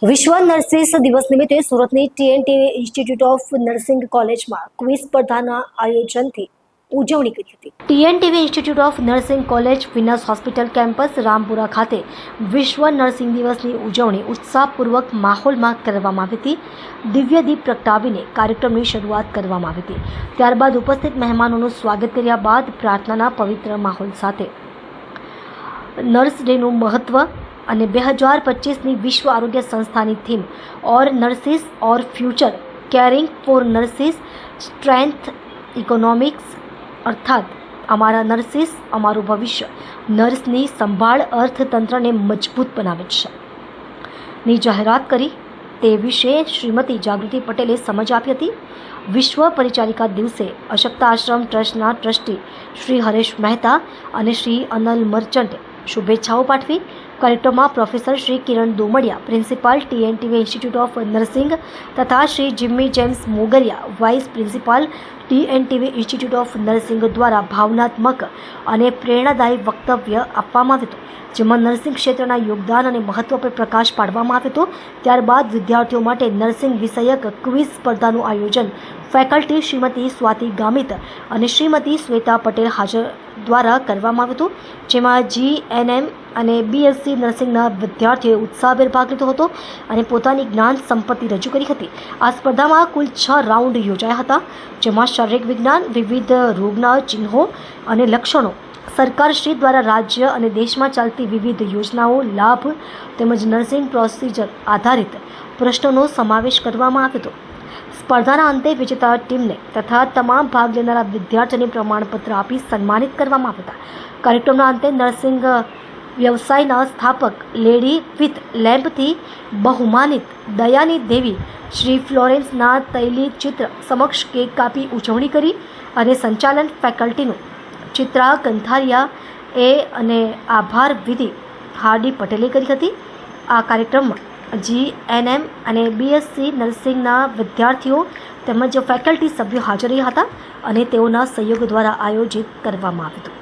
વિશ્વ નર્સિસ દિવસ નિમિત્તે સુરતની TNT ઇન્સ્ટિટ્યૂટ ઓફ નર્સિંગ કોલેજમાં ક્વિઝ સ્પર્ધાના આયોજનથી ઉજવણી કરી હતી। TNT institute of nursing college Venus hospital campus Rampura ખાતે વિશ્વ નર્સિંગ દિવસની ઉજવણી ઉત્સાહપૂર્વક માહોલમાં કરવામાં આવી હતી। દિવ્ય દીપ પ્રગટાવીને કાર્યક્રમની શરૂઆત કરવામાં આવી હતી। ત્યારબાદ ઉપસ્થિત મહેમાનોનું સ્વાગત કર્યા બાદ પ્રાર્થનાના પવિત્ર માહોલ સાથે નર્સ ડેનું મહત્વ અને 2025ની વિશ્વ આરોગ્ય સંસ્થાની theme our nurses our future caring for nurses strength economics અર્થાત અમારા નર્સિસ અમારું ભવિષ્ય નર્સની સંભાળ અર્થતંત્રને મજબૂત બનાવે છે ની જાહેરાત કરી તે વિશે શ્રીમતી જાગૃતિ પટેલે સમજ આપી હતી। વિશ્વ પરિચારિકા દિવસે અશક્તા આશ્રમ ટ્રસ્ટના ટ્રસ્ટી શ્રી હરેશ મહેતા અને શ્રી અનલ મર્ચન્ટે શુભેચ્છાઓ પાઠવી। કાર્યક્રમમાં professor Shri Kiran Domadiya principal TNT institute of nursing તથા Shri Jimmy James Mogariya vice principal TNT institute of nursing દ્વારા ભાવનાત્મક અને પ્રેરણાદાયી વક્તવ્ય આપવામાં આવ્યું હતું, જેમાં નર્સિંગ ક્ષેત્રના યોગદાન અને મહત્વ પર પ્રકાશ પાડવામાં આવ્યો હતો। ત્યારબાદ વિદ્યાર્થીઓ માટે નર્સિંગ વિષયક ક્વિઝ સ્પર્ધાનું આયોજન ફેકલ્ટી શ્રીમતી સ્વાતિ ગામિત અને શ્રીમતી શ્વેતા પટેલ હાજર દ્વારા કરવામાં આવ્યું હતું, જેમાં GNM અને BSc નર્સિંગના વિદ્યાર્થીઓએ ઉત્સાહભેર ભાગ લીધો હતો અને પોતાની જ્ઞાન સંપત્તિ રજૂ કરી હતી। આ સ્પર્ધામાં કુલ 6 રાઉન્ડ યોજાયા હતા, જેમાં શારીરિક વિજ્ઞાન, વિવિધ રોગના ચિહ્નો અને લક્ષણો, સરકારશ્રી દ્વારા રાજ્ય અને દેશમાં ચાલતી વિવિધ યોજનાઓ, લાભ તેમજ નર્સિંગ પ્રોસિજર આધારિત પ્રશ્નોનો સમાવેશ કરવામાં આવ્યો હતો। સ્પર્ધાના અંતે વિજેતા ટીમને તથા તમામ ભાગ લેનારા વિદ્યાર્થીઓને પ્રમાણપત્ર આપી સન્માનિત કરવામાં આવ્યા હતા। કાર્યક્રમના અંતે નર્સિંગ વ્યવસાયના સ્થાપક લેડી વિથ લેમ્પથી બહુમાનિત દયાની દેવી શ્રી ફ્લોરેન્સના તૈલી ચિત્ર સમક્ષ કેક કાપી ઉજવણી કરી અને સંચાલન ફેકલ્ટીનું ચિત્રા કંથારિયા અને આભાર વિધિ હાર્ડી પટેલે કરી હતી। આ કાર્યક્રમમાં GNM અને BSc નર્સિંગના વિદ્યાર્થીઓ તેમજ ફેકલ્ટી સભ્યો હાજર રહ્યા હતા અને તેઓના સહયોગ દ્વારા આયોજિત કરવામાં આવ્યું હતું।